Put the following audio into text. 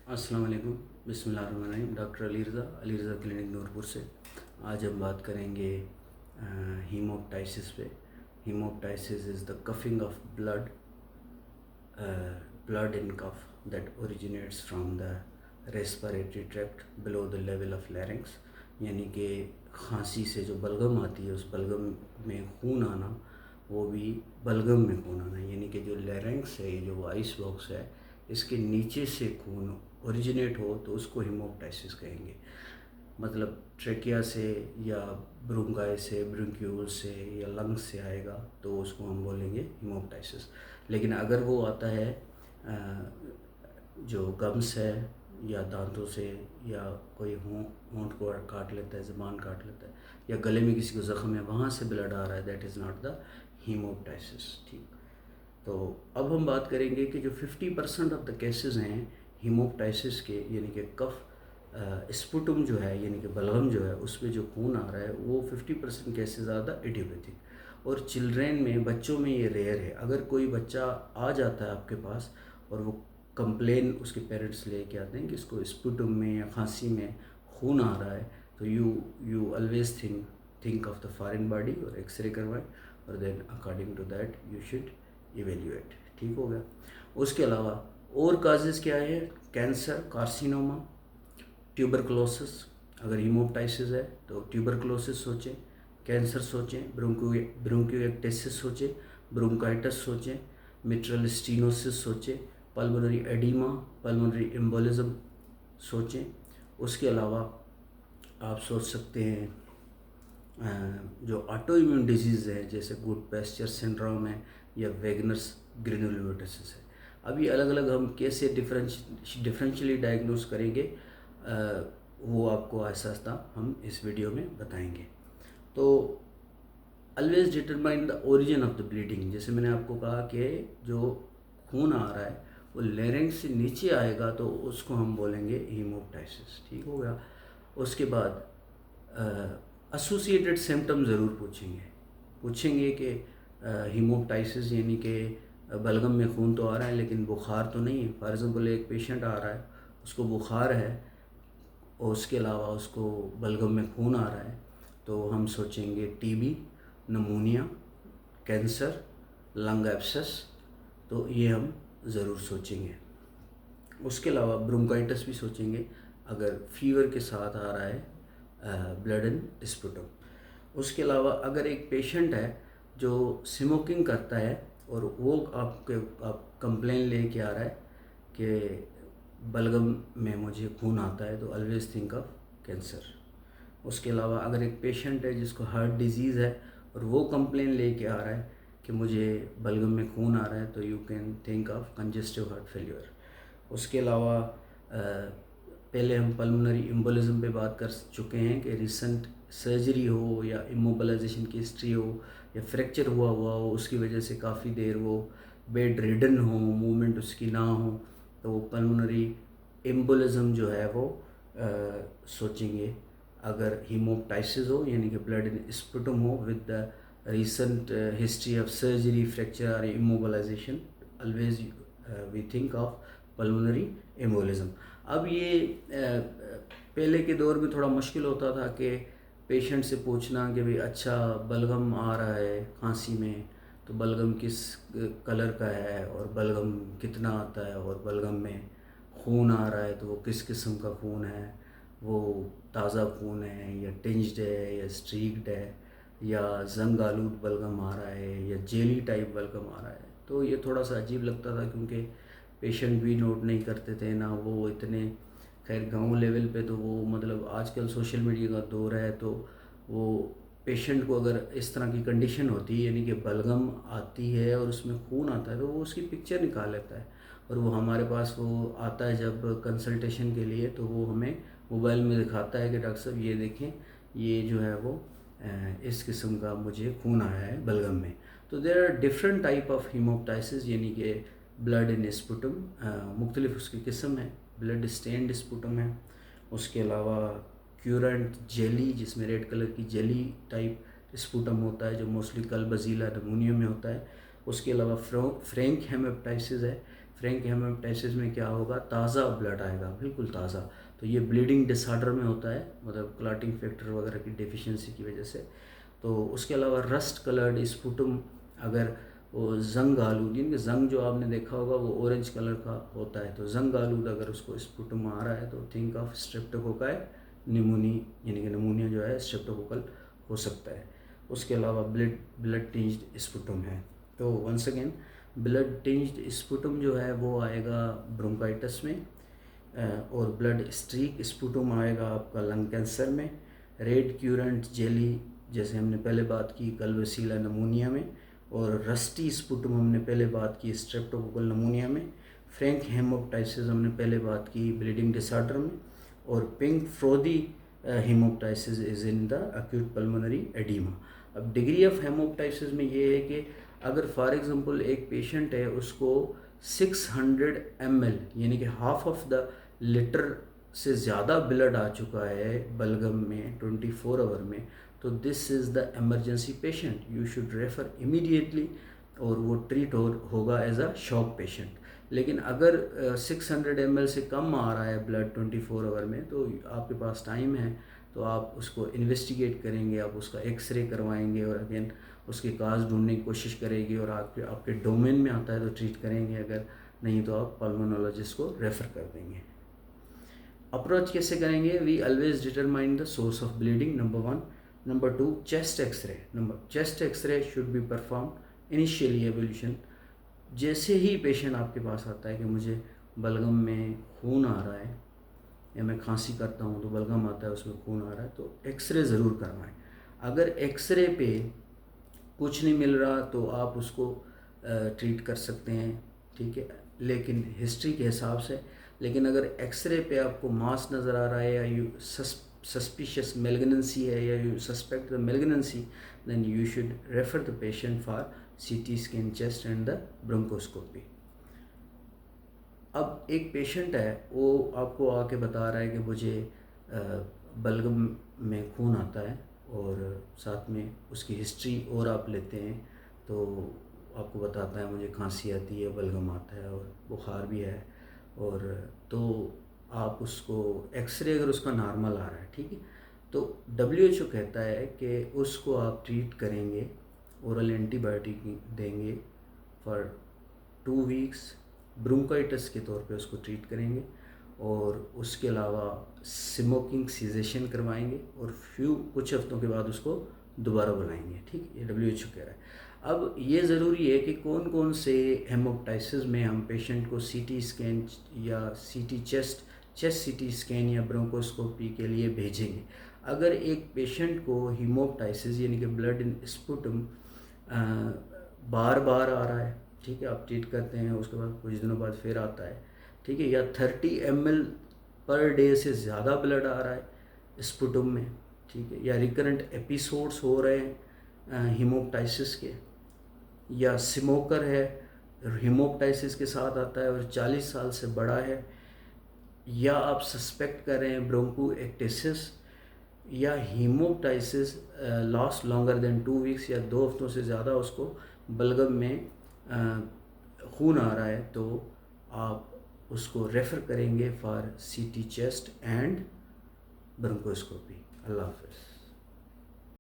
अस्सलाम वालेकुम। बिस्मिल्लाहिर्रहमानिर्रहीम। डॉक्टर अली रज़ा क्लिनिक नूरपुर से। आज हम बात करेंगे हीमोप्टाइसिस पे। Haemoptysis is the coughing of blood in cough that originates from the respiratory tract below the level of larynx। यानी कि खांसी से जो बलगम आती है उस बलगम में खून आना, वो भी बलगम में खून आना, यानी कि जो लैरिंक्स है, ये जो वॉइस बॉक्स है, इसके नीचे से खून ओरिजिनेट हो तो उसको हीमोप्टाइसिस कहेंगे। मतलब ट्रेकिया से या ब्रोंकाई से, ब्रोंक्यूल से या लंग्स से आएगा तो उसको हम बोलेंगे हीमोप्टाइसिस। लेकिन अगर वो आता है जो गम्स है या दांतों से, या कोई होंठ को काट लेता है, ज़बान काट लेता है, या गले में किसी को ज़ख्म है, वहाँ से ब्लड आ रहा है, that is not the haemoptysis. ठीक। तो अब हम बात करेंगे कि जो 50% ऑफ द केसेस हैं हीमोप्टाइसिस के, यानी कि कफ स्पुटम जो है, यानी कि बलगम जो है, उसमें जो खून आ रहा है, वो 50% केसेस ज़्यादा इडियोपैथिक। और चिल्ड्रेन में, बच्चों में ये रेयर है। अगर कोई बच्चा आ जाता है आपके पास और वो कंप्लेन उसके पेरेंट्स लेके आते हैं कि इसको स्पुटम में या खांसी में खून आ रहा है, तो you always think of the foreign body और एक्सरे करवाएं, और then according to that you should evaluate. ठीक हो गया। उसके अलावा और काजेज़ क्या है? Cancer, carcinoma, tuberculosis. अगर हीमोप्टाइसिस है तो ट्यूबरकुलोसिस सोचें, कैंसर सोचें, ब्रोंकियोएक्टेसिस सोचें, ब्रोंकाइटिस सोचें, मिट्रल स्टीनोसिस सोचें, पल्मोनरी एडिमा, पल्मोनरी एम्बोलिज्म सोचें। उसके अलावा आप सोच सकते हैं जो ऑटो इम्यून डिजीज़ है, जैसे गुड पैस्चर सिंड्रोम है या वेगनर्स ग्रेनुलोमेटोसिस है। अभी अलग अलग हम कैसे डिफरेंशियली डायग्नोस करेंगे, वो आपको आहिस्ता आहिस्ता हम इस वीडियो में बताएंगे। तो always determine the origin of the bleeding. जैसे मैंने आपको कहा कि जो खून आ रहा है वो लेरेंक्स से नीचे आएगा तो उसको हम बोलेंगे हीमोप्टाइसिस। ठीक हो गया। उसके बाद एसोसिएटेड सिम्टम ज़रूर पूछेंगे कि हीमोप्टाइसिस यानी कि बलगम में खून तो आ रहा है लेकिन बुखार तो नहीं है। फॉर एग्ज़ाम्पल एक पेशेंट आ रहा है, उसको बुखार है और उसके अलावा उसको बलगम में खून आ रहा है, तो हम सोचेंगे टीबी, नमूनिया, कैंसर, लंग एब्सेस, तो ये हम ज़रूर सोचेंगे। उसके अलावा ब्रोंकाइटिस भी सोचेंगे अगर फीवर के साथ आ रहा है ब्लड इन स्पुटम। उसके अलावा अगर एक पेशेंट है जो स्मोकिंग करता है और वो आप कंप्लेन लेके आ रहा है कि बलगम में मुझे खून आता है, तो ऑलवेज थिंक ऑफ कैंसर। उसके अलावा अगर एक पेशेंट है जिसको हार्ट डिजीज़ है और वो कंप्लेन लेके आ रहा है कि मुझे बलगम में खून आ रहा है, तो you can think of congestive heart failure. उसके अलावा पहले हम पल्मोनरी एम्बोलिज्म पे बात कर चुके हैं कि रिसेंट सर्जरी हो या इमोबलाइजेशन की हिस्ट्री हो या फ्रैक्चर हुआ हो, उसकी वजह से काफ़ी देर वो बेड रिडन हो, मूवमेंट उसकी ना हो, तो वो पल्मोनरी एम्बोलिज्म जो है वो सोचेंगे। अगर हीमोप्टाइसिस हो यानी कि ब्लड इन स्पुटम हो with the recent history of surgery, fracture or immobilization, always we think of pulmonary embolism। अब ये पहले के दौर में थोड़ा मुश्किल होता था कि पेशेंट से पूछना कि भाई अच्छा बलगम आ रहा है खांसी में, तो बलगम किस कलर का है और बलगम कितना आता है, और बलगम में खून आ रहा है तो वो किस किस्म का खून है, वो ताज़ा खून है या टिंज्ड है या स्ट्रीक्ड है, या जंग आलूद बलगम आ रहा है या जेली टाइप बलगम आ रहा है। तो ये थोड़ा सा अजीब लगता था क्योंकि पेशेंट भी नोट नहीं करते थे ना वो इतने। खैर गांव लेवल पे तो वो मतलब आजकल सोशल मीडिया का दौर है, तो वो पेशेंट को अगर इस तरह की कंडीशन होती है यानी कि बलगम आती है और उसमें खून आता है, तो वो उसकी पिक्चर निकाल लेता है और वो हमारे पास वो आता है जब कंसल्टेशन के लिए, तो वो हमें मोबाइल में दिखाता है कि डॉक्टर साहब ये देखें, ये जो है वो इस किस्म का मुझे खून आया है बलगम में। तो there are different type of haemoptysis यानी कि ब्लड इन स्पुटम, मुख्तलिफ उसकी किस्म है। ब्लड स्टेन्ड स्पुटम है, उसके अलावा क्यूरेंट जेली जिसमें रेड कलर की जेली टाइप स्पुटम होता है जो मोस्टली कलबजीला नमूनिया में होता है। उसके अलावा फ्रैंक हेमोप्टाइसिस है फ्रैंक हेमोप्टाइसिस में क्या होगा, ताज़ा ब्लड आएगा, बिल्कुल ताज़ा। तो ये ब्लीडिंग डिसऑर्डर में होता है, मतलब क्लॉटिंग फैक्टर वगैरह की डेफिशिएंसी की वजह से। तो उसके अलावा रस्ट कलर्ड स्पुटम, अगर वो जंग आलूद, यानी कि जंग जो आपने देखा होगा वो ऑरेंज कलर का होता है, तो जंग आलूद अगर उसको स्पुटम आ रहा है तो थिंक ऑफ स्ट्रेप्टोकोकाई निमोनी, यानी कि नमूनिया जो है स्ट्रेप्टोकोकल हो सकता है। उसके अलावा ब्लड टिंज्ड स्पुटम है। तो वंस अगेन ब्लड टिंज्ड स्पुटम जो है वो आएगा ब्रोंकाइटिस में, और ब्लड स्ट्रीक स्पुटम आएगा आपका लंग कैंसर में। रेड क्यूरेंट जेली जैसे हमने पहले बात की कल्वेसिला नमूनिया में, और रस्टी स्पुटम हमने पहले बात की स्ट्रेप्टोकोकल नमूनिया में। फ्रैंक हेमोप्टाइसिस हमने पहले बात की ब्लीडिंग डिसऑर्डर में। और pink frothy haemoptysis is in the acute pulmonary oedema. अब डिग्री ऑफ हेमोप्टाइसिस में ये है कि अगर फॉर एग्जांपल एक पेशेंट है, उसको 600 ml यानी कि हाफ ऑफ द लीटर से ज़्यादा ब्लड आ चुका है बलगम में 24 आवर में, तो this is the emergency patient, you should refer immediately, और वो ट्रीट होगा एज अ शॉक पेशेंट। लेकिन अगर 600 ml से कम आ रहा है ब्लड 24 आवर में, तो आपके पास टाइम है, तो आप उसको इन्वेस्टिगेट करेंगे, आप उसका एक्सरे करवाएंगे और अगेन उसके काज ढूंढने की कोशिश करेंगे, और आपके डोमेन में आता है तो ट्रीट करेंगे, अगर नहीं तो आप पल्मोनोलॉजिस्ट को रेफ़र कर देंगे। अप्रोच कैसे करेंगे, we always determine the source of bleeding, number 1। Number 2, chest X-ray. Chest X-ray should be perform initially evolution. जैसे ही पेशेंट आपके पास आता है कि मुझे बलगम में खून आ रहा है, या मैं खांसी करता हूँ तो बलगम आता है उसमें खून आ रहा है, तो एक्सरे ज़रूर करवाएं। अगर एक्सरे पे कुछ नहीं मिल रहा तो आप उसको ट्रीट कर सकते हैं, ठीक है, लेकिन हिस्ट्री के हिसाब से। लेकिन अगर एक्सरे पे आपको मास नज़र आ रहा है, या यू सस्पिशियस मेलिग्नेंसी है, या you suspect the malignancy, then you should refer the patient for CT scan chest and the bronchoscopy. अब एक पेशेंट है, वो आपको आके बता रहा है कि मुझे बलगम में खून आता है, और साथ में उसकी हिस्ट्री और आप लेते हैं तो आपको बताता है मुझे खांसी आती है, बलगम आता है और बुखार भी है, और तो आप उसको एक्सरे अगर उसका नॉर्मल आ रहा है, ठीक है, तो WHO कहता है कि उसको आप ट्रीट करेंगे, ओरल एंटीबायोटिक देंगे फॉर 2 वीक्स, ब्रोंकाइटिस के तौर पे उसको ट्रीट करेंगे, और उसके अलावा स्मोकिंग सीजेशन करवाएंगे, और कुछ हफ्तों के बाद उसको दोबारा बुलाएंगे, ठीक, ये WHO कह रहा है। अब ये ज़रूरी है कि कौन कौन से हेमोप्टाइसिस में हम पेशेंट को CT स्कैन या CT चेस्ट CT स्कैन या ब्रोंकोस्कोपी के लिए भेजेंगे। अगर एक पेशेंट को हेमोप्टाइसिस यानी कि ब्लड इन स्पुटम बार बार आ रहा है, ठीक है, आप ट्रीट करते हैं, उसके बाद कुछ दिनों बाद फिर आता है, ठीक है, या 30 ml पर डे से ज़्यादा ब्लड आ रहा है स्पुटम में, ठीक है, या रिकरेंट एपिसोड्स हो रहे हैं हेमोप्टाइसिस के, या स्मोकर है, हेमोप्टाइसिस के साथ आता है और 40 साल से बड़ा है, या आप सस्पेक्ट कर रहे हैं ब्रोंकोएक्टेसिस, या haemoptysis last longer than 2 weeks, या 2 हफ्तों से ज़्यादा उसको बलगम में खून आ रहा है, तो आप उसको रेफ़र करेंगे for CT chest and bronchoscopy. अल्लाह हाफ़िज़।